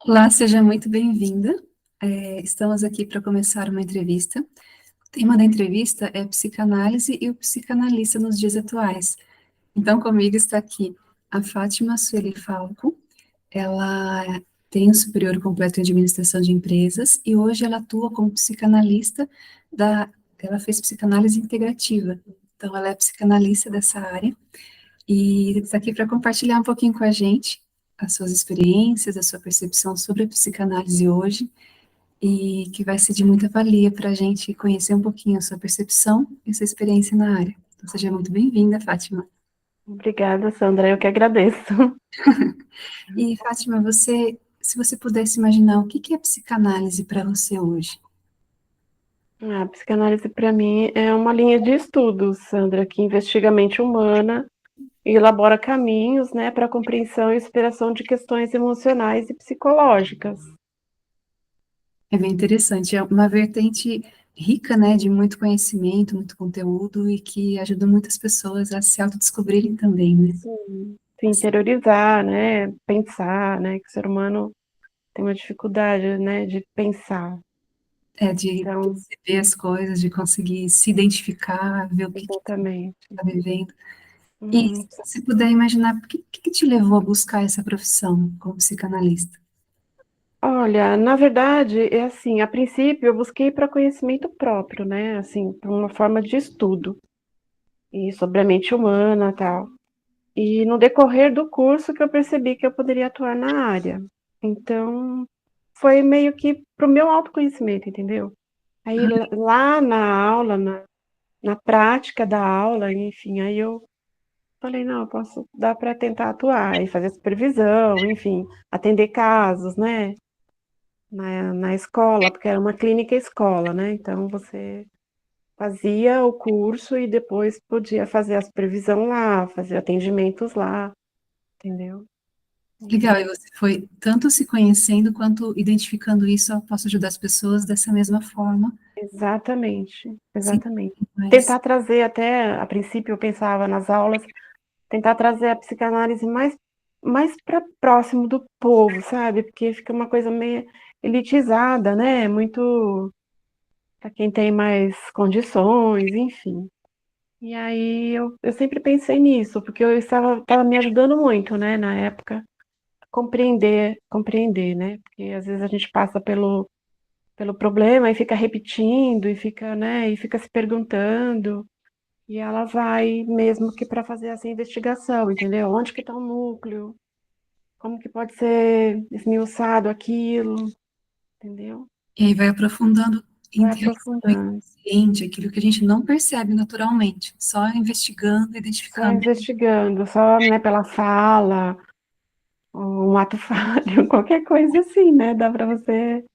Olá, seja muito bem-vinda. Estamos aqui para começar uma entrevista. O tema da entrevista é psicanálise e o psicanalista nos dias atuais. Então, comigo está aqui a Fátima Sueli Falco. Ela tem um superior completo em administração de empresas e hoje ela atua como psicanalista ela fez psicanálise integrativa. Então, ela é psicanalista dessa área e está aqui para compartilhar um pouquinho com a gente as suas experiências, a sua percepção sobre a psicanálise hoje, e que vai ser de muita valia para a gente conhecer um pouquinho a sua percepção e a sua experiência na área. Então, seja muito bem-vinda, Fátima. Obrigada, Sandra, eu que agradeço. E, Fátima, se você pudesse imaginar o que é psicanálise para você hoje? A psicanálise, para mim, é uma linha de estudos, Sandra, que investiga a mente humana e elabora caminhos, né, para a compreensão e superação de questões emocionais e psicológicas. É bem interessante, é uma vertente rica, né, de muito conhecimento, muito conteúdo e que ajuda muitas pessoas a se autodescobrirem também, né? Sim, se interiorizar, né, pensar, né, que o ser humano tem uma dificuldade, né, de pensar. De Então, perceber as coisas, de conseguir se identificar, ver o que exatamente. está vivendo. E Uhum. se você puder imaginar, o que te levou a buscar essa profissão como psicanalista? Olha, na verdade, é assim, a princípio eu busquei para conhecimento próprio, né, assim, para uma forma de estudo. E sobre a mente humana, tal. E no decorrer do curso que eu percebi que eu poderia atuar na área. Então, foi meio que para o meu autoconhecimento, entendeu? Aí lá na aula, na prática da aula, enfim, aí eu falei, não, eu posso dar para tentar atuar e fazer supervisão, enfim, atender casos, né? Na escola, porque era uma clínica escola, né? Então você fazia o curso e depois podia fazer a supervisão lá, fazer atendimentos lá, entendeu? Legal, e você foi tanto se conhecendo quanto identificando isso, eu posso ajudar as pessoas dessa mesma forma, Exatamente, sim, exatamente. mas Tentar trazer até, a princípio eu pensava nas aulas, tentar trazer a psicanálise mais para próximo do povo, sabe? Porque fica uma coisa meio elitizada, né? Muito para quem tem mais condições, enfim. E aí eu sempre pensei nisso, porque eu estava me ajudando muito, né, na época, compreender, né? Porque às vezes a gente passa pelo problema e fica repetindo e fica, né, e fica se perguntando, e ela vai mesmo que para fazer essa investigação, entendeu? Onde que está o núcleo? Como que pode ser esmiuçado aquilo, entendeu? e aí vai aprofundando em Vai relação ao aprofundando, inconsciente, aquilo que a gente não percebe naturalmente, só investigando, só identificando. investigando, só, né, pela fala, ou um ato falho, qualquer coisa assim, né? Dá para você.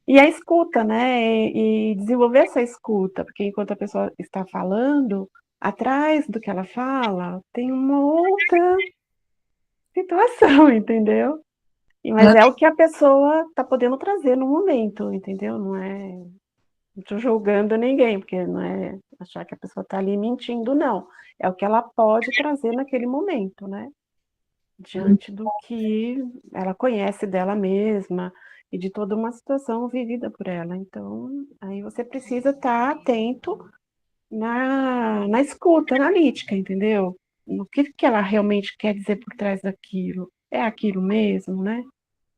E a escuta, né? E desenvolver essa escuta, porque enquanto a pessoa está falando, atrás do que ela fala, tem uma outra situação, entendeu? Mas Ela é o que a pessoa está podendo trazer no momento, entendeu? Não é. Não estou julgando ninguém, porque não é achar que a pessoa está ali mentindo, não. É o que ela pode trazer naquele momento, né? tem, Diante do que ela conhece dela mesma e de toda uma situação vivida por ela. Então, aí você precisa estar atento na escuta analítica, entendeu? No que ela realmente quer dizer por trás daquilo. É aquilo mesmo, né?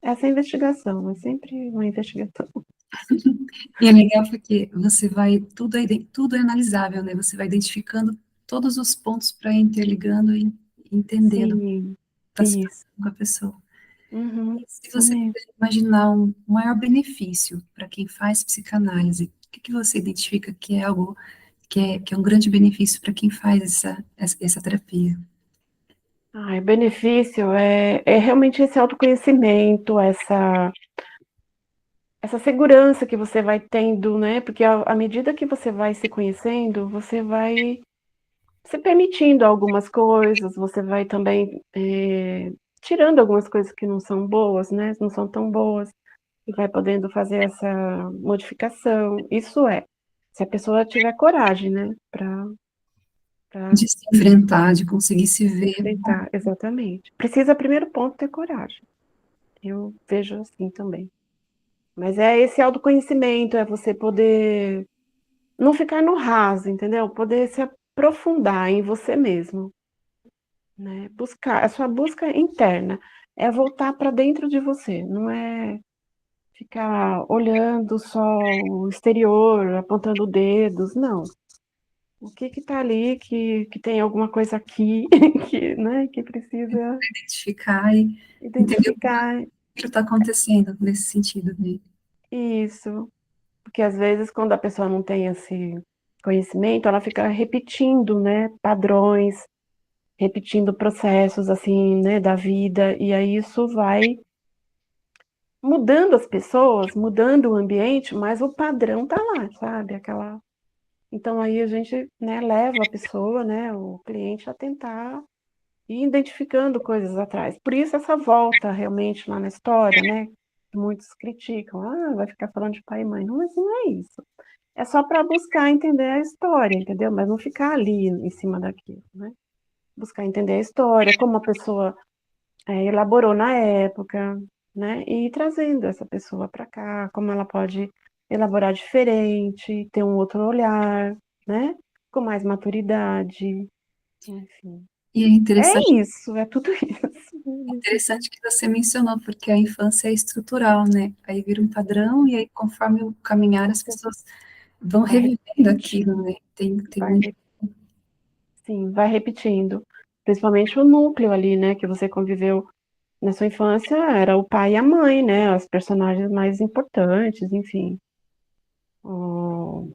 Essa é a investigação, é sempre uma investigação. e é legal porque você vai, tudo é analisável, né? Você vai identificando todos os pontos para ir interligando e entendendo, Sim, está se isso. passando com a pessoa. Uhum, Se isso você mesmo. puder imaginar um maior benefício para quem faz psicanálise, o que você identifica que é algo que é um grande benefício para quem faz essa terapia? Ai, benefício é realmente esse autoconhecimento, essa segurança que você vai tendo, né? Porque à medida que você vai se conhecendo, você vai se permitindo algumas coisas, você vai também tirando algumas coisas que não são boas, né? Não são tão boas, e vai podendo fazer essa modificação. Isso é, se a pessoa tiver coragem, né? Para De se enfrentar, de conseguir se ver. enfrentar, exatamente. Precisa, primeiro ponto, ter coragem. Eu vejo assim também. Mas é esse autoconhecimento, é você poder não ficar no raso, entendeu? Poder se aprofundar em você mesmo, né? Buscar, a sua busca interna é voltar para dentro de você, não é ficar olhando só o exterior, apontando dedos, não. O que que tá ali que tem alguma coisa aqui que, né, que precisa Identificar e entender o identificar que está acontecendo nesse sentido, né? isso. Porque às vezes quando a pessoa não tem esse conhecimento, ela fica repetindo, né, padrões, repetindo processos assim, né, da vida, e aí isso vai mudando as pessoas, mudando o ambiente, mas o padrão tá lá, sabe? Aquela. Então aí a gente, né, leva a pessoa, né, o cliente a tentar ir identificando coisas atrás. Por isso essa volta realmente lá na história, né? Que muitos criticam, vai ficar falando de pai e mãe. Não, mas não é isso. É só para buscar entender a história, entendeu? Mas não ficar ali em cima daquilo, né? Buscar entender a história, como a pessoa elaborou na época, né? E ir trazendo essa pessoa para cá, como ela pode elaborar diferente, ter um outro olhar, né? Com mais maturidade, enfim. E É isso, é tudo isso. interessante que você mencionou, porque a infância é estrutural, né? Aí vira um padrão, e aí, conforme o caminhar, as pessoas vão Vai revivendo repetindo, aquilo, né? Tem vai, muito. sim, vai repetindo. Principalmente o núcleo ali, né, que você conviveu na sua infância, era o pai e a mãe, né, os personagens mais importantes, enfim. O,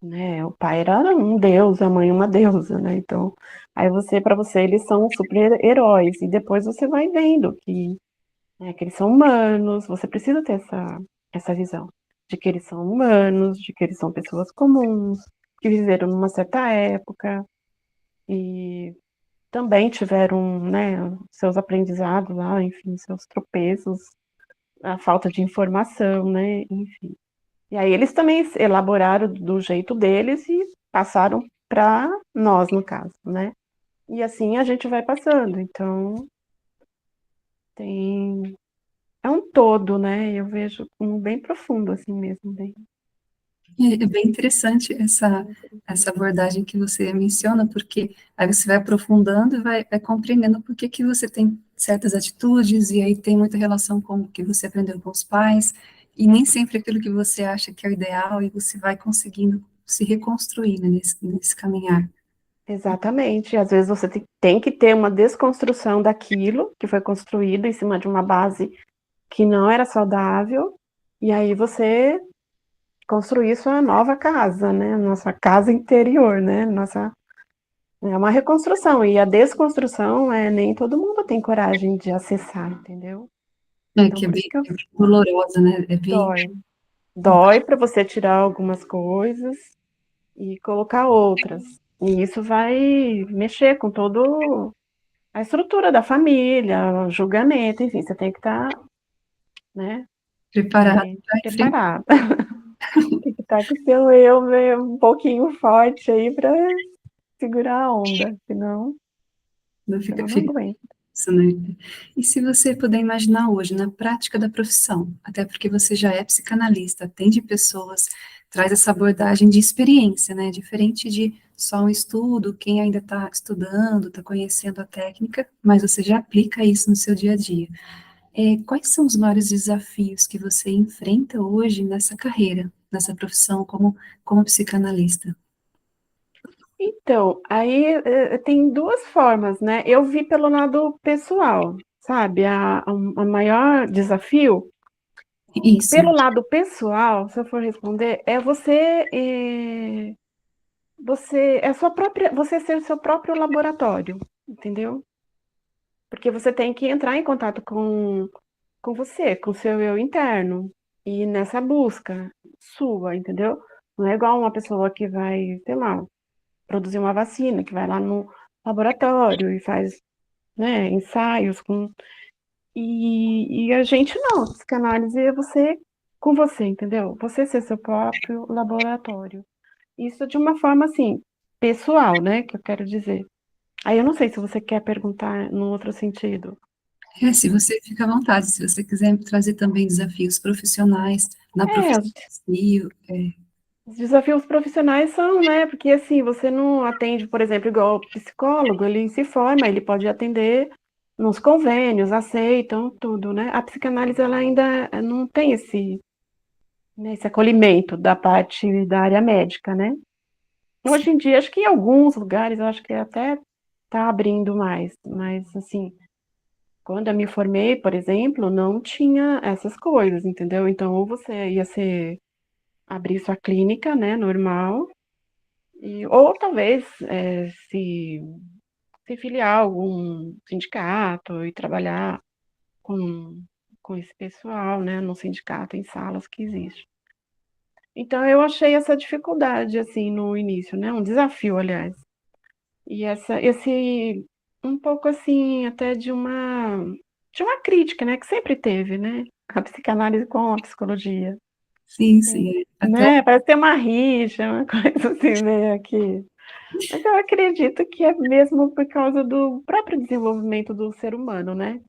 né, o pai era um deus, a mãe uma deusa, né, então, aí você, para você, eles são super-heróis, e depois você vai vendo que, né, que eles são humanos, você precisa ter essa visão, de que eles são humanos, de que eles são pessoas comuns, que viveram numa certa época, e também tiveram, né, seus aprendizados lá, enfim, seus tropeços, a falta de informação, né, enfim. E aí eles também elaboraram do jeito deles e passaram para nós, no caso, né. E assim a gente vai passando, então tem é um todo, né, eu vejo como bem profundo, assim mesmo, bem É bem interessante essa abordagem que você menciona, porque aí você vai aprofundando e vai compreendendo por que que você tem certas atitudes, e aí tem muita relação com o que você aprendeu com os pais, e nem sempre aquilo que você acha que é o ideal, e você vai conseguindo se reconstruir, né, nesse caminhar. exatamente. Às vezes você tem que ter uma desconstrução daquilo que foi construído em cima de uma base que não era saudável, e aí você construir sua nova casa, né, nossa casa interior, né, nossa é uma reconstrução, e a desconstrução, nem todo mundo tem coragem de acessar, entendeu. É, Então que por isso que eu é bem dolorosa, né, é bem dói. Dói para você tirar algumas coisas e colocar outras, e isso vai mexer com todo a estrutura da família, o julgamento, enfim, você tem que estar, né, preparado para enfrentar, preparada. Tem que estar com o seu eu, né, um pouquinho forte aí para segurar a onda, não fica, senão não fica aguenta. isso, né? E se você puder imaginar hoje, na prática da profissão, até porque você já é psicanalista, atende pessoas, traz essa abordagem de experiência, né? Diferente de só um estudo, quem ainda está estudando, está conhecendo a técnica, mas você já aplica isso no seu dia a dia. Quais são os maiores desafios que você enfrenta hoje nessa carreira, nessa profissão como psicanalista? Então, aí, tem 2 formas, né, eu vi pelo lado pessoal, sabe, a maior desafio, Isso, pelo lado pessoal, se eu for responder, é você ser seu próprio laboratório, entendeu? Porque você tem que entrar em contato com você, com o seu eu interno, e nessa busca sua, entendeu? Não é igual uma pessoa que vai, sei lá, produzir uma vacina, que vai lá no laboratório e faz, né, ensaios e a gente não, psicanálise é você com você, entendeu? Você ser seu próprio laboratório. Isso de uma forma, assim, pessoal, né, que eu quero dizer. Aí eu não sei se você quer perguntar num outro sentido. Se você fica à vontade, se você quiser trazer também desafios profissionais na É, profissão em si, os desafios profissionais são, né, porque assim, você não atende, por exemplo, igual o psicólogo, ele se forma, ele pode atender nos convênios, aceitam tudo, né? A psicanálise, ela ainda não tem esse, né, esse acolhimento da parte da área médica, né? Hoje em dia, acho que em alguns lugares, eu acho que até está abrindo mais, mas assim, quando eu me formei, por exemplo, não tinha essas coisas, entendeu? Então, ou você ia ser, abrir sua clínica, né, normal, ou talvez se filiar a algum sindicato e trabalhar com, com esse pessoal, né, no sindicato, em salas que existe. Então, eu achei essa dificuldade, assim, no início, né, um desafio, aliás. E esse, um pouco assim, até de uma crítica, né, que sempre teve, né, a psicanálise com a psicologia, sim, sim, até né, parece ter uma rixa, uma coisa assim, né, aqui. Mas eu acredito que é mesmo por causa do próprio desenvolvimento do ser humano, né,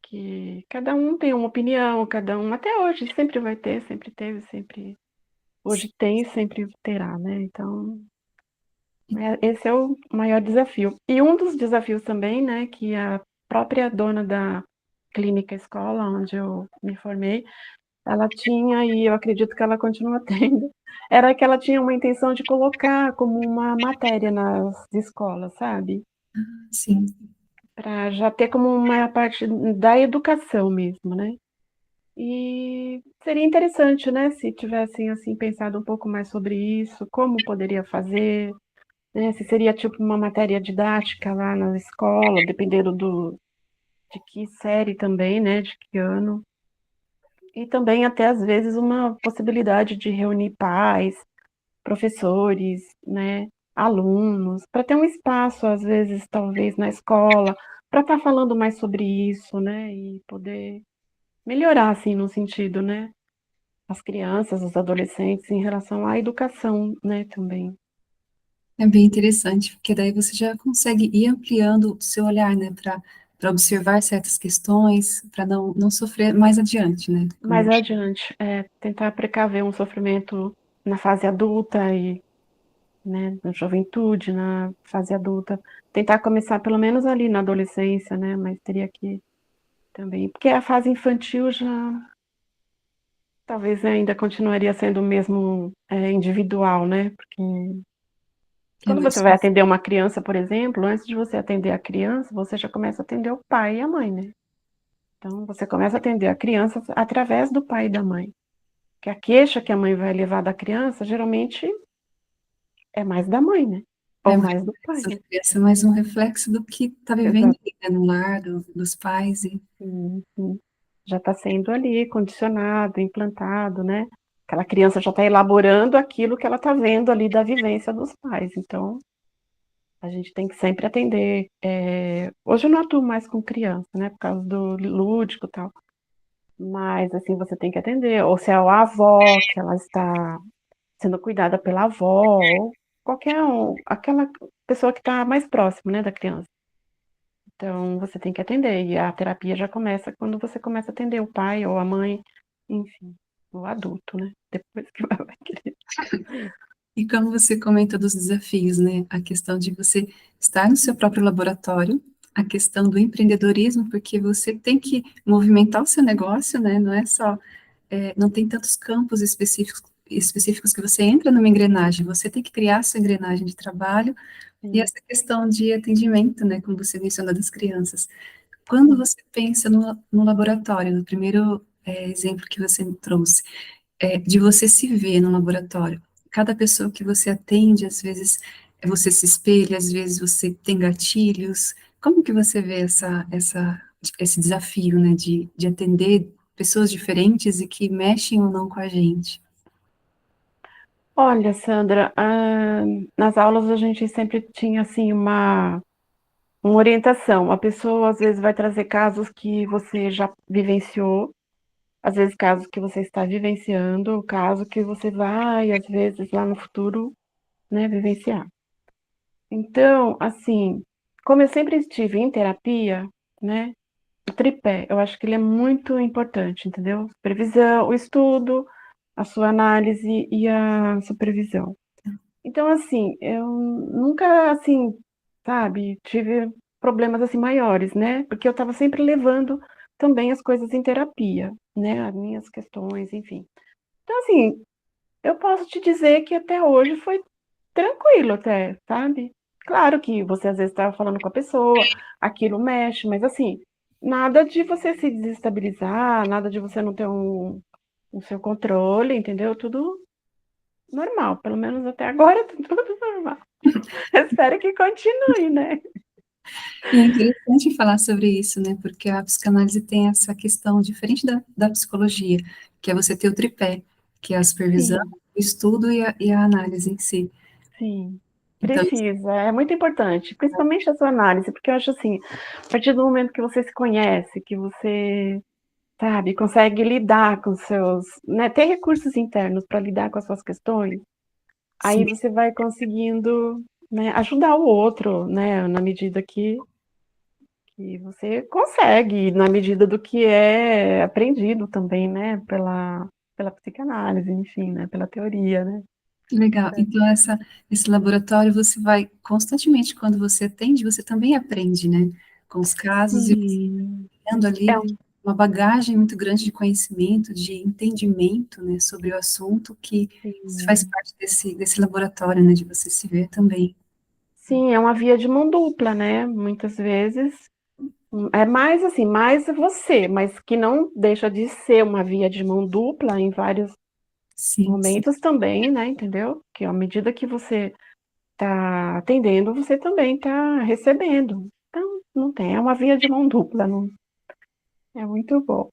que cada um tem uma opinião, cada um, até hoje, sempre vai ter, sempre teve, sempre, hoje tem e sempre terá, né, então, esse é o maior desafio. E um dos desafios também, né, que a própria dona da clínica escola, onde eu me formei, ela tinha, e eu acredito que ela continua tendo, era que ela tinha uma intenção de colocar como uma matéria nas escolas, sabe? sim, Para já ter como uma parte da educação mesmo, né? E seria interessante, né, se tivessem assim pensado um pouco mais sobre isso, como poderia fazer, né, se seria tipo uma matéria didática lá na escola, dependendo de que série também, né, de que ano. E também até às vezes uma possibilidade de reunir pais, professores, né, alunos, para ter um espaço, às vezes, talvez na escola, para estar falando mais sobre isso, né, e poder melhorar, assim, no sentido, né, as crianças, os adolescentes, em relação à educação, né, também. é bem interessante, porque daí você já consegue ir ampliando o seu olhar, né, para observar certas questões, para não sofrer mais adiante, né, Mais adiante, tentar precaver um sofrimento na fase adulta e, né, na juventude, na fase adulta, tentar começar pelo menos ali na adolescência, né, mas teria que também, porque a fase infantil já talvez ainda continuaria sendo o mesmo individual, né, porque é quando você mais vai atender uma criança, por exemplo, antes de você atender a criança, você já começa a atender o pai e a mãe, né? Então, você começa a atender a criança através do pai e da mãe. Que a queixa que a mãe vai levar da criança, geralmente é mais da mãe, né? é Ou mais mais do pai. essa é mais um reflexo do que está vivendo Exato. ali, né, no lar dos pais e Uhum. Já está sendo ali condicionado, implantado, né? Aquela criança já está elaborando aquilo que ela está vendo ali da vivência dos pais. Então, a gente tem que sempre atender. Hoje eu não atuo mais com criança, né? Por causa do lúdico e tal. Mas, assim, você tem que atender. Ou se é a avó, que ela está sendo cuidada pela avó, ou qualquer um, aquela pessoa que está mais próximo, né, da criança. Então, você tem que atender. E a terapia já começa quando você começa a atender o pai ou a mãe, enfim, o adulto, né? Depois que vai querer. e como você comenta dos desafios, né? A questão de você estar no seu próprio laboratório, a questão do empreendedorismo, porque você tem que movimentar o seu negócio, né? Não é só, não tem tantos campos específicos que você entra numa engrenagem, você tem que criar sua engrenagem de trabalho e Sim, essa questão de atendimento, né? Como você mencionou das crianças. Quando sim. você pensa no laboratório, no primeiro exemplo que você me trouxe, de você se ver no laboratório. Cada pessoa que você atende, às vezes você se espelha, às vezes você tem gatilhos. Como que você vê esse desafio, né, de atender pessoas diferentes e que mexem ou não com a gente? Olha, Sandra, nas aulas a gente sempre tinha assim uma orientação. A pessoa às vezes vai trazer casos que você já vivenciou, às vezes casos que você está vivenciando, caso que você vai, às vezes lá no futuro, né, vivenciar. Então, assim, como eu sempre estive em terapia, né? o tripé, eu acho que ele é muito importante, entendeu? Supervisão, o estudo, a sua análise e a supervisão. Então, assim, eu nunca, assim, sabe, tive problemas assim maiores, né? Porque eu estava sempre levando também as coisas em terapia, né? As minhas questões, enfim. Então, assim, eu posso te dizer que até hoje foi tranquilo até, sabe? Claro que você às vezes está falando com a pessoa, aquilo mexe, mas assim, nada de você se desestabilizar, nada de você não ter o seu controle, entendeu? Tudo normal, pelo menos até agora tá tudo normal. Espero que continue, né? E é interessante falar sobre isso, né? Porque a psicanálise tem essa questão diferente da psicologia, que é você ter o tripé, que é a supervisão, Sim, o estudo e a análise em si. sim. Então, Precisa, é muito importante, principalmente a sua análise, porque eu acho assim, a partir do momento que você se conhece, que você, sabe, consegue lidar com seus, né, ter recursos internos para lidar com as suas questões, aí sim, você vai conseguindo, né, ajudar o outro, né, na medida que você consegue, na medida do que é aprendido também, né, pela psicanálise, enfim, né, pela teoria, né. legal. Então, esse laboratório você vai constantemente, quando você atende, você também aprende, né? Com os casos e você Sim, tendo é ali uma bagagem muito grande de conhecimento, de entendimento, né, sobre o assunto, que faz sim. parte desse laboratório, né, de você se ver também. Sim, é uma via de mão dupla, né, muitas vezes, é mais assim, mais você, mas que não deixa de ser uma via de mão dupla em vários Sim, sim. momentos também, né, entendeu? Que à medida que você está atendendo, você também está recebendo. Então, não tem, é uma via de mão dupla, não, é muito bom.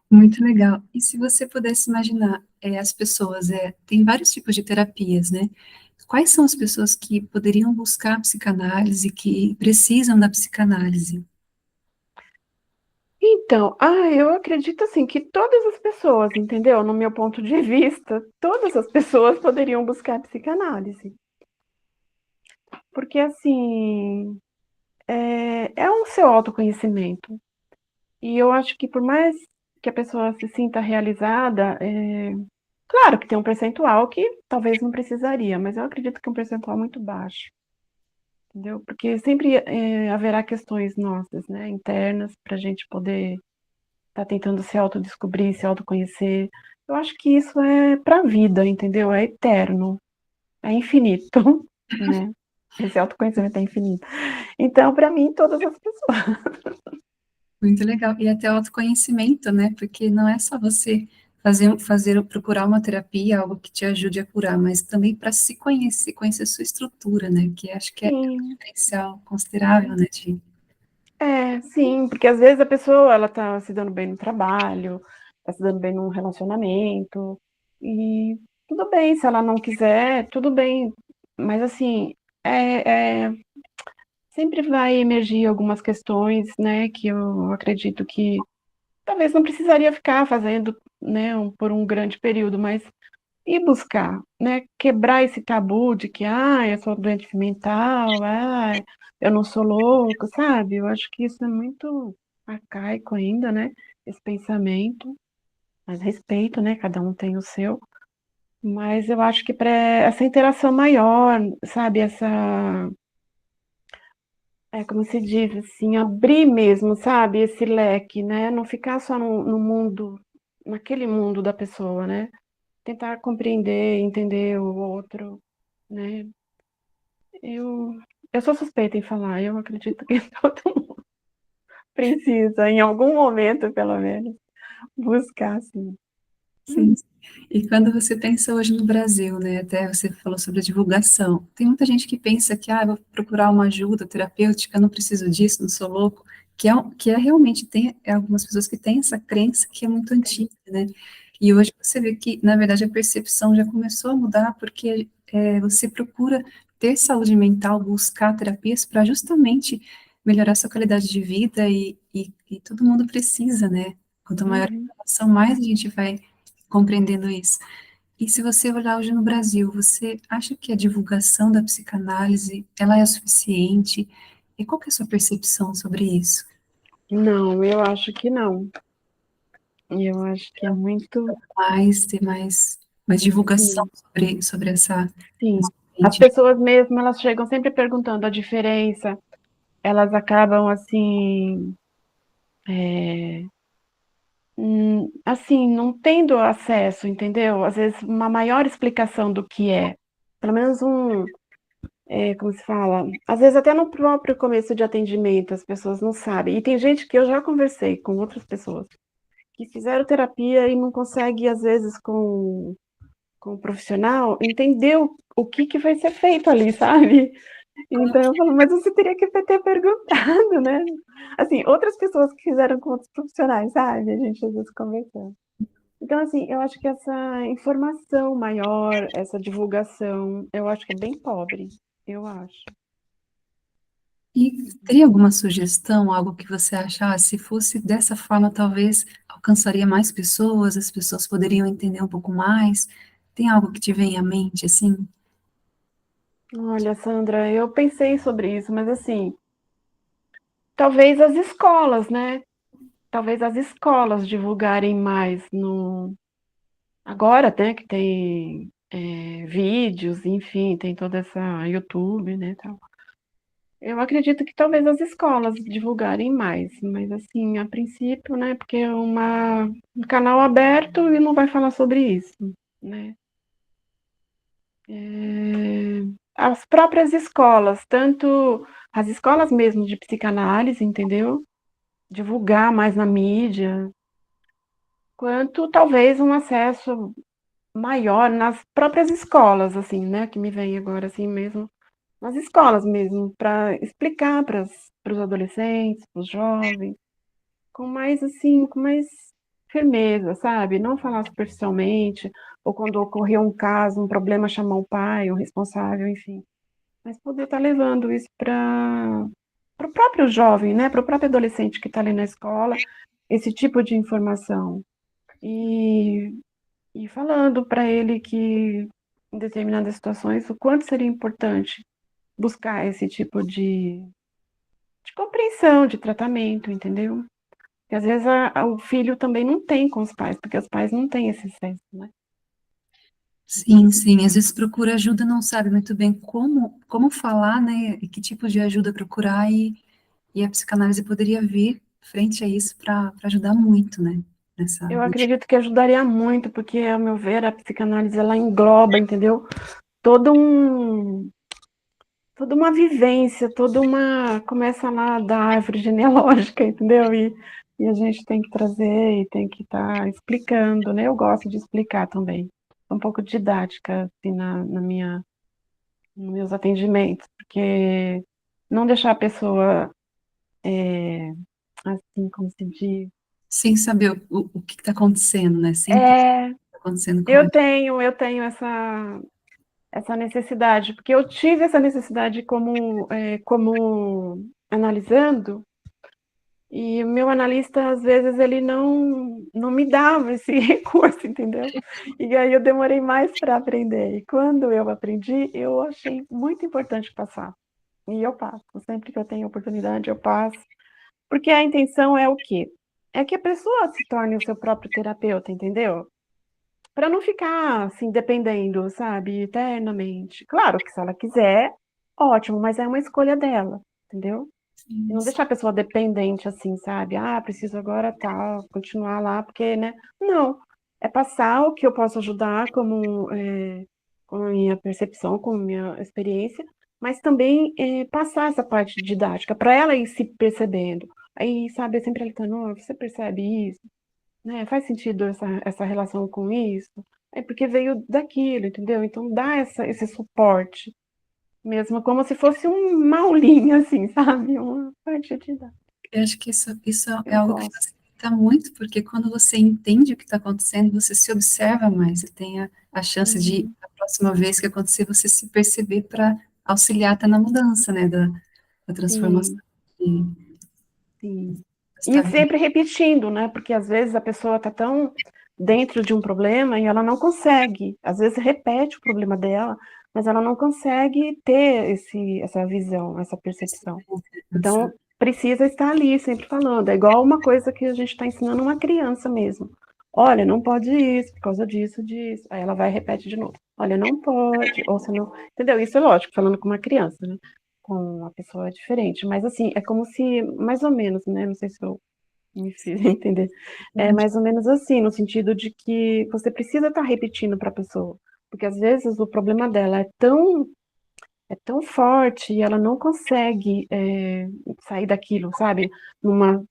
Muito legal. E se você pudesse imaginar, as pessoas, tem vários tipos de terapias, né? Quais são as pessoas que poderiam buscar a psicanálise, que precisam da psicanálise? Então, eu acredito assim que todas as pessoas, entendeu? No meu ponto de vista, todas as pessoas poderiam buscar psicanálise. Porque assim, é um seu autoconhecimento. E eu acho que por mais que a pessoa se sinta realizada, claro que tem um percentual que talvez não precisaria, mas eu acredito que é um percentual muito baixo, entendeu? Porque sempre haverá questões nossas, né, internas, para a gente poder estar tentando se autodescobrir, se autoconhecer. Eu acho que isso é para a vida, entendeu? É eterno, é infinito, né? Esse autoconhecimento é infinito. Então, para mim, todas as pessoas. Muito legal. E até o autoconhecimento, né? Porque não é só você procurar uma terapia, algo que te ajude a curar, mas também para se conhecer, conhecer sua estrutura, né? Que acho que é um Sim, diferencial considerável, né? sim, porque às vezes a pessoa ela tá se dando bem no trabalho, tá se dando bem num relacionamento, e tudo bem, se ela não quiser, tudo bem, mas assim, sempre vai emergir algumas questões, né, que eu acredito que talvez não precisaria ficar fazendo, né, por um grande período, mas ir buscar, né, quebrar esse tabu de que, eu sou doente mental, eu não sou louco, sabe? Eu acho que isso é muito arcaico ainda, né, esse pensamento, mas respeito, né, cada um tem o seu, mas eu acho que para essa interação maior, sabe, como se diz, assim, abrir mesmo, sabe, esse leque, né, não ficar só no mundo, naquele mundo da pessoa, né, tentar compreender, entender o outro, né? Eu, eu sou suspeita em falar, eu acredito que todo mundo precisa, em algum momento, pelo menos, buscar, assim. Sim. E quando você pensa hoje no Brasil, né, até você falou sobre a divulgação, tem muita gente que pensa que, vou procurar uma ajuda terapêutica, não preciso disso, não sou louco, que é realmente, algumas pessoas que têm essa crença que é muito antiga, né, e hoje você vê que, na verdade, a percepção já começou a mudar, porque você procura ter saúde mental, buscar terapias para justamente melhorar sua qualidade de vida e todo mundo precisa, né, quanto maior a Uhum. informação, mais a gente vai compreendendo isso. E se você olhar hoje no Brasil, você acha que a divulgação da psicanálise, ela é suficiente? E qual que é a sua percepção sobre isso? Não, eu acho que não. Eu acho que é muito. Ter mais divulgação Sim, sobre sim. essa As frente. pessoas mesmo, elas chegam sempre perguntando a diferença. Elas acabam assim, assim, não tendo acesso, entendeu? Às vezes uma maior explicação do que é. Pelo menos como se fala? Às vezes até no próprio começo de atendimento as pessoas não sabem. E tem gente que eu já conversei com outras pessoas que fizeram terapia e não consegue, às vezes, com o profissional, entender o que vai ser feito ali, sabe? Então eu falo, mas você teria que ter perguntado, né? Assim, outras pessoas que fizeram com outros profissionais, sabe? A gente às vezes conversando. Então, assim, eu acho que essa informação maior, essa divulgação, eu acho que é bem pobre, eu acho. E teria alguma sugestão, algo que você acha, se fosse dessa forma, talvez alcançaria mais pessoas, as pessoas poderiam entender um pouco mais? Tem algo que te vem à mente, assim? Olha, Sandra, eu pensei sobre isso, mas assim, talvez as escolas, né? Talvez as escolas divulgarem mais no. Agora, né, que tem vídeos, enfim, tem toda essa YouTube, né, tal. Eu acredito que talvez as escolas divulgarem mais, mas assim, a princípio, né, porque é um canal aberto e não vai falar sobre isso, né. As próprias escolas, tanto as escolas mesmo de psicanálise, entendeu? Divulgar mais na mídia, quanto talvez um acesso maior nas próprias escolas, assim, né, que me vem agora assim mesmo, nas escolas mesmo, para explicar para os adolescentes, para os jovens, com mais assim, com mais firmeza, sabe? Não falar superficialmente, ou quando ocorreu um caso, um problema, chamar o pai, o responsável, enfim. Mas poder estar levando isso para o próprio jovem, né? Para o próprio adolescente que está ali na escola, esse tipo de informação. E, e falando para ele que, em determinadas situações, o quanto seria importante buscar esse tipo de compreensão, de tratamento, entendeu? E às vezes o filho também não tem com os pais, porque os pais não têm esse senso, né? Sim, sim, às vezes procura ajuda, não sabe muito bem como falar, né, e que tipo de ajuda procurar, e a psicanálise poderia vir frente a isso para ajudar muito, né, nessa. Eu acredito que ajudaria muito, porque, ao meu ver, a psicanálise ela engloba, entendeu? Todo um, toda uma vivência, começa lá da árvore genealógica, entendeu? E a gente tem que trazer e tem que estar explicando, né? Eu gosto de explicar também. Um pouco didática, assim, nos meus atendimentos, porque não deixar a pessoa, assim, como se diz. Sem saber o que está acontecendo, né? Sem entender o É, que está acontecendo com eu ela. tenho, eu tenho essa necessidade, porque eu tive essa necessidade como analisando. E o meu analista, às vezes, ele não me dava esse recurso, entendeu? E aí eu demorei mais para aprender. E quando eu aprendi, eu achei muito importante passar. E eu passo. Sempre que eu tenho oportunidade, eu passo. Porque a intenção é o quê? É que a pessoa se torne o seu próprio terapeuta, entendeu? Para não ficar assim dependendo, sabe, eternamente. Claro que se ela quiser, ótimo, mas é uma escolha dela, entendeu? E Sim, não sim. deixar a pessoa dependente assim, sabe? Ah, preciso agora tal, continuar lá, porque, né? Não. É passar o que eu posso ajudar com a minha percepção, com a minha experiência, mas também passar essa parte didática para ela ir se percebendo. Aí, sabe, eu sempre ela tá, não, você percebe isso, né? Faz sentido essa relação com isso? É porque veio daquilo, entendeu? Então dá esse suporte mesmo como se fosse uma aulinha, assim, sabe? Uma parte didática. Eu acho que isso é Eu algo que gosto. facilita muito, porque quando você entende o que está acontecendo, você se observa mais, e tem a chance de, Uhum. a próxima vez que acontecer, você se perceber para auxiliar até na mudança, né, da transformação Sim, que sim. você está E vivendo. sempre repetindo, né? Porque às vezes a pessoa está tão dentro de um problema e ela não consegue. Às vezes repete o problema dela, mas ela não consegue ter essa visão, essa percepção. Então, precisa estar ali sempre falando. É igual uma coisa que a gente está ensinando uma criança mesmo. Olha, não pode isso por causa disso, disso. Aí ela vai e repete de novo. Olha, não pode, ou você não. Entendeu? Isso é lógico, falando com uma criança, né? Com uma pessoa diferente. Mas assim, é como se, mais ou menos, né? Não sei se eu me fiz entender. É mais ou menos assim, no sentido de que você precisa estar repetindo para a pessoa. Porque às vezes o problema dela é tão forte e ela não consegue sair daquilo, sabe? Numa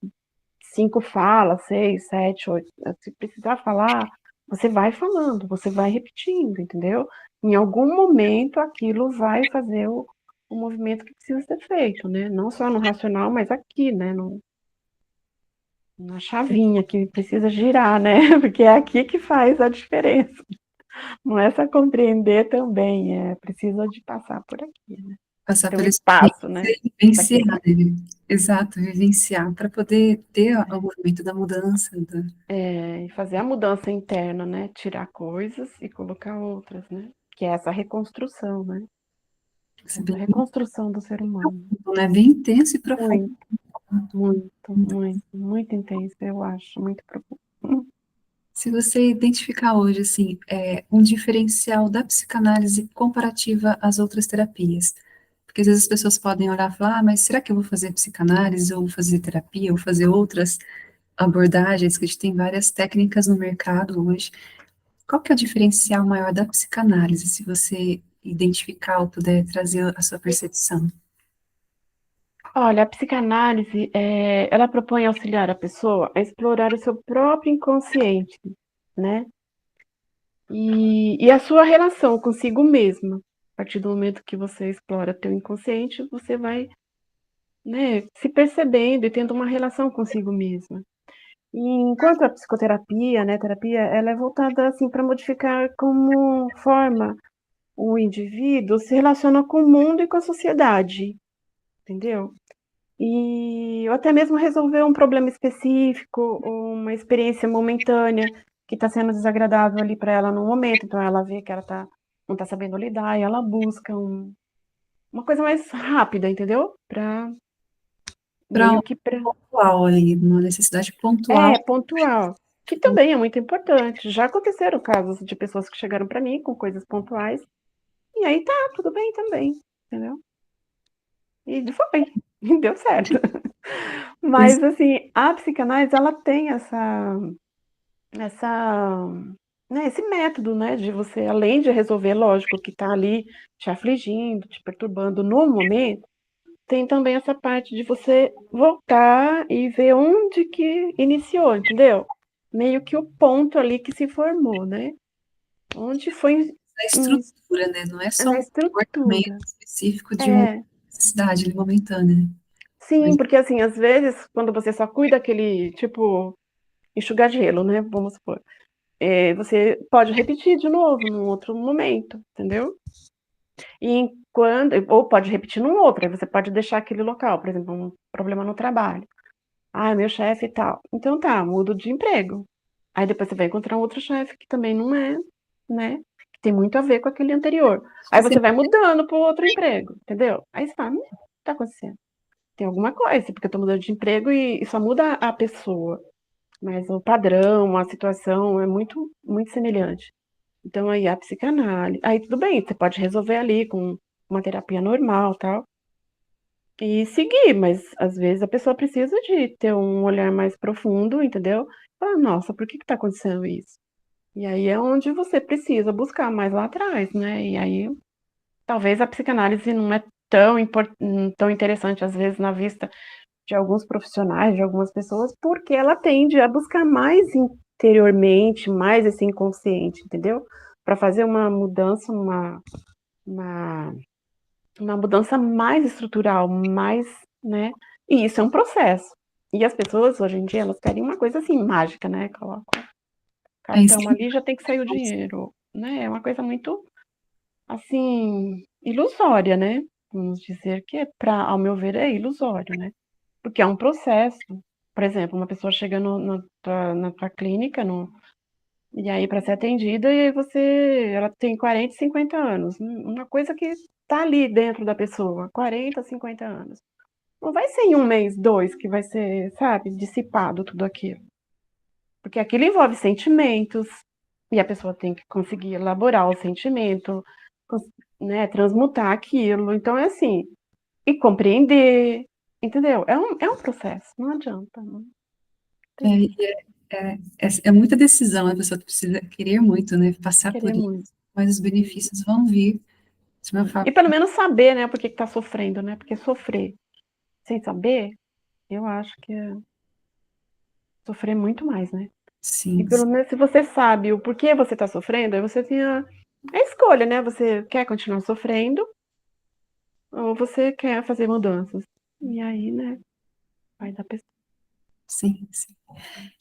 5 falas, 6, 7, 8. Se precisar falar, você vai falando, você vai repetindo, entendeu? Em algum momento aquilo vai fazer o movimento que precisa ser feito, né? Não só no racional, mas aqui, né? Na chavinha que precisa girar, né? Porque é aqui que faz a diferença. Não é só compreender também, precisa de passar por aqui, né? Passar Ter um pela espaço, experiência né? e Daquele. vivenciar, né? Exato, vivenciar, para poder ter o movimento da mudança. E fazer a mudança interna, né? Tirar coisas e colocar outras, né? Que é essa reconstrução, né? Essa reconstrução do ser humano. Né? Bem intenso e profundo. Muito, muito, muito, muito intenso, eu acho, muito profundo. Se você identificar hoje, assim, um diferencial da psicanálise comparativa às outras terapias, porque às vezes as pessoas podem olhar e falar, mas será que eu vou fazer psicanálise, ou vou fazer terapia, ou fazer outras abordagens, que a gente tem várias técnicas no mercado hoje. Qual que é o diferencial maior da psicanálise, se você identificar ou puder trazer a sua percepção? Olha, a psicanálise, ela propõe auxiliar a pessoa a explorar o seu próprio inconsciente, né? E a sua relação consigo mesma. A partir do momento que você explora teu inconsciente, você vai, né, se percebendo e tendo uma relação consigo mesma. E enquanto a psicoterapia, né, terapia, ela é voltada assim para modificar como forma o indivíduo se relaciona com o mundo e com a sociedade, entendeu? E ou até mesmo resolver um problema específico, ou uma experiência momentânea que está sendo desagradável ali para ela no momento. Então ela vê que ela não está sabendo lidar e ela busca uma coisa mais rápida, entendeu? Para Para meio que para pontual ali, uma necessidade pontual. pontual, que também é muito importante. Já aconteceram casos de pessoas que chegaram para mim com coisas pontuais e aí tá tudo bem também, entendeu? E foi, deu certo. Mas assim, a psicanálise ela tem essa, né, esse método, né, de você, além de resolver, lógico, o que está ali te afligindo, te perturbando no momento, tem também essa parte de você voltar e ver onde que iniciou, entendeu? Meio que o ponto ali que se formou, né? Onde foi A estrutura, né? Não é só a um comportamento estrutura. específico de uma É, necessidade ali momentânea. sim, Mas porque assim, às vezes, quando você só cuida aquele, tipo, enxugar gelo, né? Vamos supor. Você pode repetir de novo num outro momento, entendeu? Ou pode repetir num outro, aí você pode deixar aquele local, por exemplo, um problema no trabalho. Ah, meu chefe e tal. Então tá, mudo de emprego. Aí depois você vai encontrar um outro chefe que também não é, né? Que tem muito a ver com aquele anterior. Aí você vai mudando para o outro emprego, entendeu? Aí você fala, o que tá acontecendo? Tem alguma coisa, porque eu tô mudando de emprego e só muda a pessoa. Mas o padrão, a situação é muito, muito semelhante. Então aí a psicanálise, aí tudo bem, você pode resolver ali com uma terapia normal, tal, e seguir, mas às vezes a pessoa precisa de ter um olhar mais profundo, entendeu? Ah, nossa, por que que tá acontecendo isso? E aí é onde você precisa buscar mais lá atrás, né? E aí talvez a psicanálise não é tão interessante às vezes na vista de alguns profissionais, de algumas pessoas, porque ela tende a buscar mais interiormente, mais esse inconsciente, entendeu? Para fazer uma mudança, uma, uma mudança mais estrutural, mais, né? E isso é um processo. E as pessoas, hoje em dia, elas querem uma coisa assim, mágica, né? Coloca o é isso. cartão ali, já tem que sair o dinheiro, né? É uma coisa muito, assim, ilusória, né? Vamos dizer que, ao meu ver, é ilusório, né? Porque é um processo. Por exemplo, uma pessoa chega na tua clínica, e aí para ser atendida, e aí ela tem 40, 50 anos. Uma coisa que está ali dentro da pessoa, 40, 50 anos. Não vai ser em um mês, dois, que vai ser, sabe, dissipado tudo aquilo. Porque aquilo envolve sentimentos, e a pessoa tem que conseguir elaborar o sentimento, né, transmutar aquilo. Então, é assim, e compreender, entendeu? É um processo, não adianta. Não É, tem e é muita decisão, a pessoa precisa querer muito, né? Passar por querer isso, muito. mas os benefícios vão vir de uma E forma. pelo menos saber, né, por que que tá sofrendo, né? Porque sofrer sem saber, eu acho que é sofrer muito mais, né? E Sim, pelo menos se você sabe o porquê você tá sofrendo, aí você tem a escolha, né? Você quer continuar sofrendo ou você quer fazer mudanças. E aí, né, vai da pessoa. sim, sim.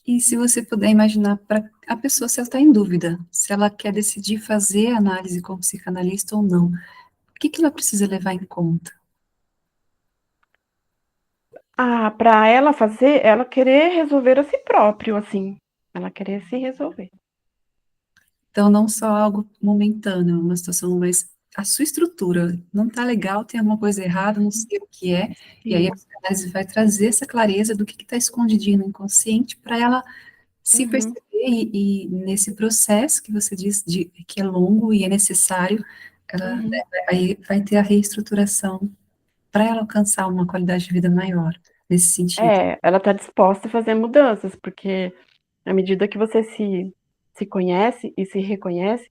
E se você puder imaginar para a pessoa, se ela está em dúvida, se ela quer decidir fazer análise com psicanalista ou não, o que que ela precisa levar em conta? Ah, para ela fazer, ela querer resolver a si próprio, assim. Ela querer se resolver. Então, não só algo momentâneo, uma situação, mas a sua estrutura não está legal, tem alguma coisa errada, não sei o que é, e aí a Sim. psicanálise vai trazer essa clareza do que está escondidinho no inconsciente para ela se Uhum, perceber e nesse processo que você diz que é longo e é necessário, ela, né, uhum. vai ter a reestruturação para ela alcançar uma qualidade de vida maior, nesse sentido. É, ela está disposta a fazer mudanças, porque à medida que você se conhece e se reconhece,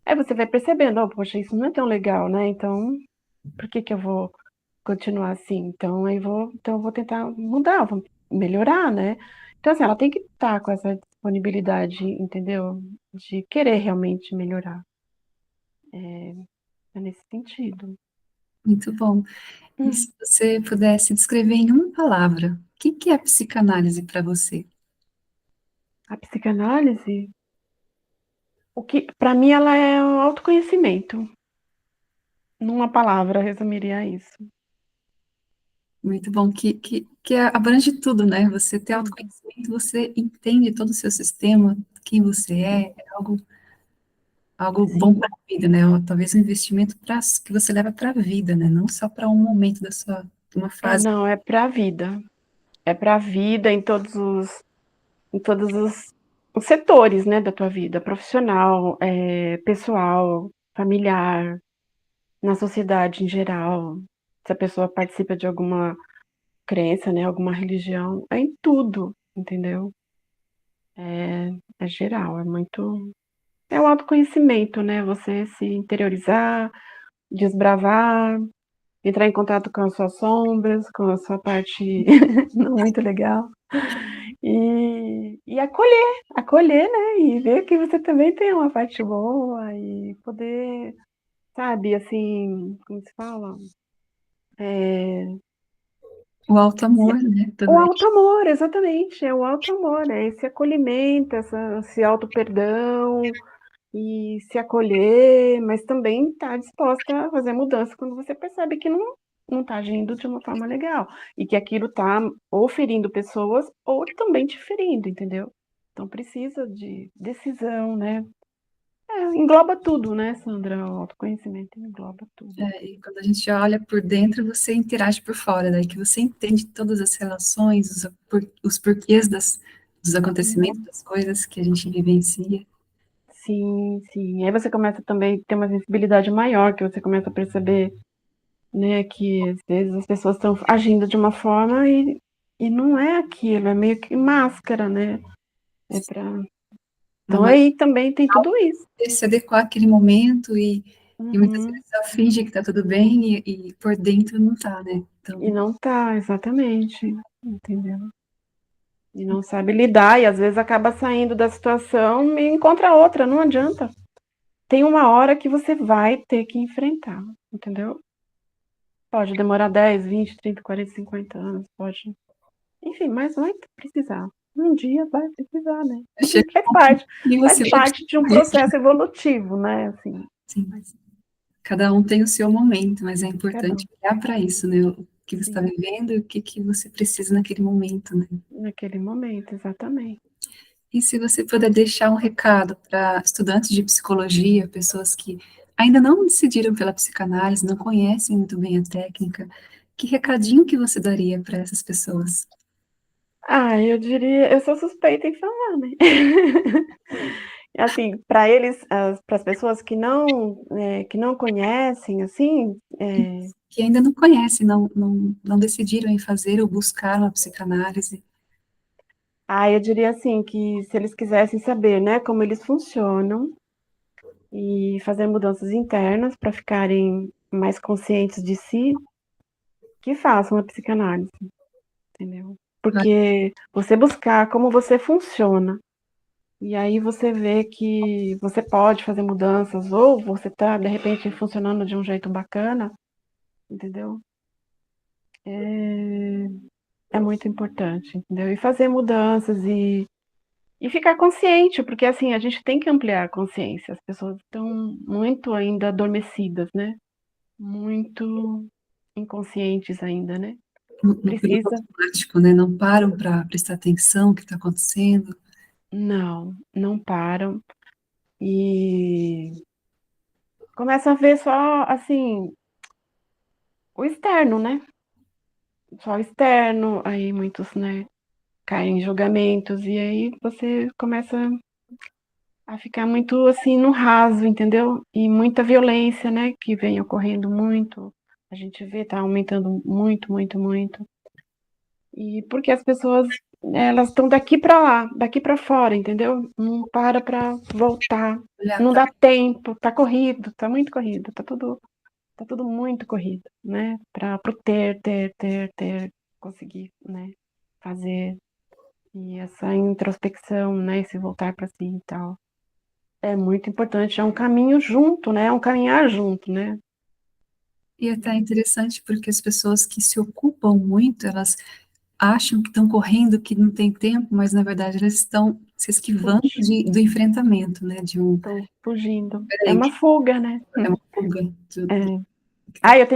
aí você vai percebendo, oh, poxa, isso não é tão legal, né? Então, por que que eu vou continuar assim? Então eu vou tentar mudar, vou melhorar, né? Então, assim, ela tem que estar com essa disponibilidade, entendeu? De querer realmente melhorar. É nesse sentido. Muito bom. E Hum. se você pudesse descrever em uma palavra, o que que é psicanálise para você? A psicanálise, o que, para mim, ela é o autoconhecimento. Numa palavra, resumiria isso. Muito bom, que abrange tudo, né? Você ter Tudo. autoconhecimento, você entende todo o seu sistema, quem você é algo bom Sim. para a vida, né? Ou talvez um investimento que você leva para a vida, né? Não só para um momento da sua, uma É, fase. não, é para a vida. É para a vida em todos os setores, né, da tua vida, profissional, pessoal, familiar, na sociedade em geral. Se a pessoa participa de alguma crença, né, alguma religião, é em tudo, entendeu? É geral, é muito. É o autoconhecimento, né? Você se interiorizar, desbravar, entrar em contato com as suas sombras, com a sua parte não muito legal. E acolher, né? E ver que você também tem uma parte boa e poder, sabe, assim, como se fala? É, O auto-amor, né? o Também. auto-amor, exatamente, é o auto-amor, é esse acolhimento, esse auto-perdão e se acolher, mas também estar disposta a fazer mudança quando você percebe que não está agindo de uma forma legal e que aquilo está ou ferindo pessoas ou também te ferindo, entendeu? Então precisa de decisão, né? Engloba tudo, né, Sandra? O autoconhecimento engloba tudo. E quando a gente olha por dentro, você interage por fora, daí que você entende todas as relações, os porquês dos acontecimentos, Uhum. das coisas que a gente vivencia. Sim, sim. Aí você começa também a ter uma sensibilidade maior, que você começa a perceber, né, que às vezes as pessoas estão agindo de uma forma e não é aquilo, é meio que máscara, né? É pra... Uma Então maneira aí também tem tudo isso. de se adequar àquele momento e muitas Uhum. vezes ela finge que está tudo bem e por dentro não está, né? E Então, não tá, exatamente. Entendeu? E não sabe lidar, e às vezes acaba saindo da situação e encontra outra, não adianta. Tem uma hora que você vai ter que enfrentar, entendeu? Pode demorar 10, 20, 30, 40, 50 anos, pode. Enfim, mas vai precisar. Um dia vai precisar, né? chega Faz um ponto parte, que faz você já parte de um processo evolutivo, né? Assim, sim, cada um tem o seu momento, mas é cada importante um, olhar para isso, né? O que você está sim, vivendo e o que que você precisa naquele momento, né? naquele momento, exatamente. E se você puder deixar um recado para estudantes de psicologia, pessoas que ainda não decidiram pela psicanálise, não conhecem muito bem a técnica, Que recadinho que você daria para essas pessoas? Ah, eu diria, eu sou suspeita em falar, né? Assim, para eles, para as pessoas que não conhecem, assim, Que ainda não conhecem, não decidiram em fazer ou buscar uma psicanálise. eu diria assim que se eles quisessem saber, né, como eles funcionam e fazer mudanças internas para ficarem mais conscientes de si, que façam a psicanálise, entendeu? Porque você buscar como você funciona, e aí você vê que você pode fazer mudanças, ou você tá, de repente, funcionando de um jeito bacana, entendeu? É muito importante, entendeu? E fazer mudanças e ficar consciente, porque assim, a gente tem que ampliar a consciência. As pessoas estão muito ainda adormecidas, né? Muito inconscientes ainda, né? No piloto Precisa. automático, né? Não param para prestar atenção no que está acontecendo. Não, não param. E começam a ver só, assim, o externo, né? Só o externo, aí muitos, né, caem em julgamentos, e aí você começa a ficar muito, assim, no raso, entendeu? E muita violência, né, que vem ocorrendo muito, a gente vê, tá aumentando muito, muito, muito. E porque as pessoas, elas estão daqui para lá, daqui para fora, entendeu? Não para voltar, Olhar não para dá tempo, tá corrido, tá muito corrido, tá tudo muito corrido, né? Para pro ter, conseguir, né? Fazer e essa introspecção, né? Esse voltar para si e tal. É muito importante, é um caminho junto, né? É um caminhar junto, né? e até é interessante porque as pessoas que se ocupam muito, elas acham que estão correndo, que não tem tempo, mas na verdade elas estão se esquivando do enfrentamento, né? De um, Estão fugindo. É peraí, uma fuga, né? é uma fuga do É. que está Eu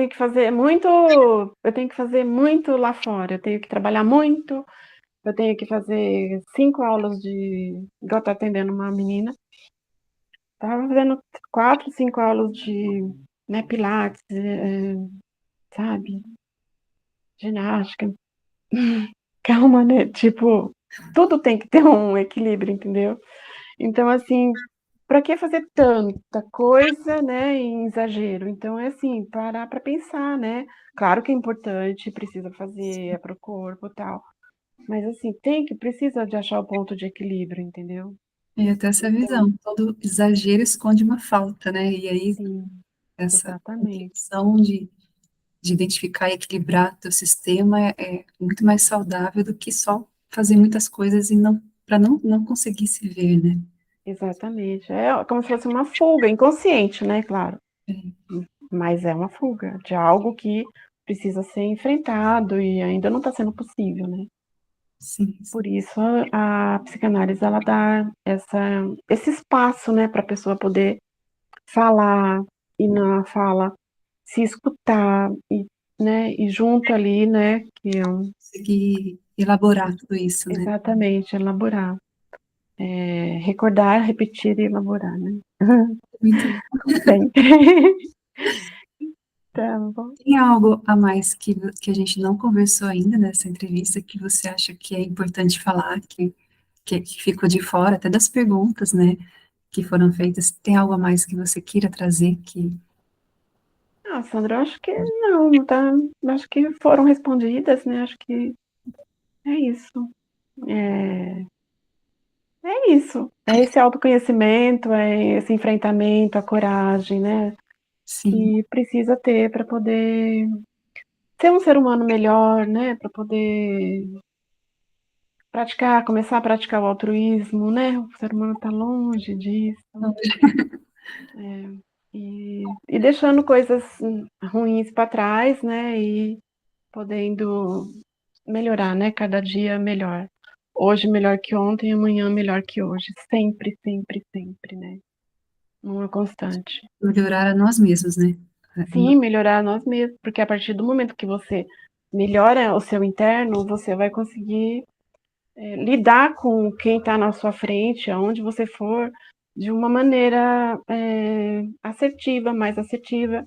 tenho que fazer muito lá fora, eu tenho que trabalhar muito, eu tenho que fazer 5 aulas de. Igual eu tô atendendo uma menina, tava fazendo 4, 5 aulas de, né, pilates, sabe, ginástica. Calma, né? Tipo, tudo tem que ter um equilíbrio, entendeu? Então, assim, para que fazer tanta coisa, né, em exagero? Então, é assim, parar para pensar, né? Claro que é importante, precisa fazer, é para o corpo e tal. Mas, assim, precisa de achar o ponto de equilíbrio, entendeu? e até essa Então, visão, todo exagero esconde uma falta, né? E aí sim, essa exatamente, intenção de identificar e equilibrar teu sistema é muito mais saudável do que só fazer muitas coisas e não para não conseguir se ver, né? exatamente. É como se fosse uma fuga, inconsciente, né? Claro. É, Mas é uma fuga de algo que precisa ser enfrentado e ainda não está sendo possível, né? sim, Por isso a psicanálise ela dá esse espaço, né, para a pessoa poder falar e na fala se escutar e, né, e junto ali, né, que é conseguir elaborar tudo isso, né? exatamente elaborar, recordar, repetir e elaborar, né? Muito. Bem, tá bom. Tem algo a mais que a gente não conversou ainda nessa entrevista que você acha que é importante falar, que ficou de fora, até das perguntas, né, que foram feitas? Tem algo a mais que você queira trazer que Ah, Sandra, eu acho que não, tá? Acho que foram respondidas, né? Acho que é isso. É, é isso. É esse autoconhecimento, é esse enfrentamento, a coragem, né? sim, Que precisa ter para poder ser um ser humano melhor, né? Para poder começar a praticar o altruísmo, né? O ser humano está longe disso. E deixando coisas ruins para trás, né? E podendo melhorar, né? Cada dia melhor. Hoje melhor que ontem, amanhã melhor que hoje. Sempre, sempre, sempre, né? Uma constante. melhorar a nós mesmos, né? Sim, melhorar nós mesmos, porque a partir do momento que você melhora o seu interno, você vai conseguir lidar com quem está na sua frente, aonde você for, de uma maneira assertiva, mais assertiva.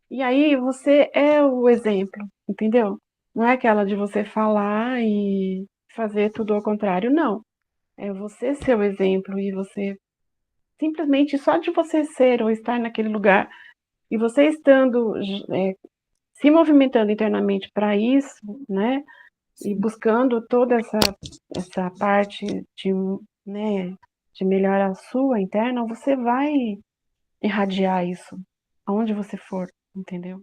E aí você é o exemplo, entendeu? Não é aquela de você falar e fazer tudo ao contrário, não. É você ser o exemplo e você simplesmente só de você ser ou estar naquele lugar e você estando se movimentando internamente para isso, né? E buscando toda essa parte de, né, de melhorar a sua interna, você vai irradiar isso aonde você for, entendeu?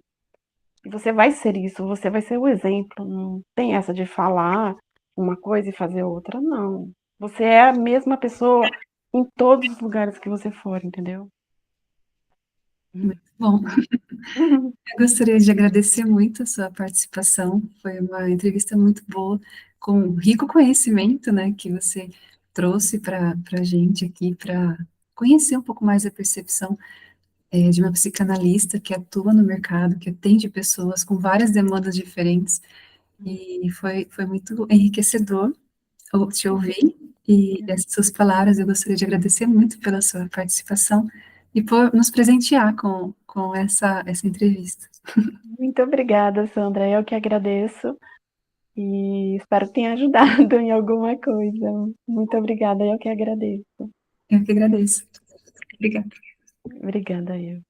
E você vai ser isso, você vai ser o exemplo. Não tem essa de falar uma coisa e fazer outra, não. Você é a mesma pessoa em todos os lugares que você for, entendeu? Muito bom. Eu gostaria de agradecer muito a sua participação. Foi uma entrevista muito boa, com rico conhecimento, né, que você trouxe para a gente aqui, para conhecer um pouco mais a percepção de uma psicanalista que atua no mercado, que atende pessoas com várias demandas diferentes. E foi muito enriquecedor te ouvir. E as suas palavras, eu gostaria de agradecer muito pela sua participação e por nos presentear com essa entrevista. Muito obrigada, Sandra. Eu que agradeço e espero que tenha ajudado em alguma coisa. Muito obrigada, eu que agradeço. Eu que agradeço. Obrigada. Obrigada, eu.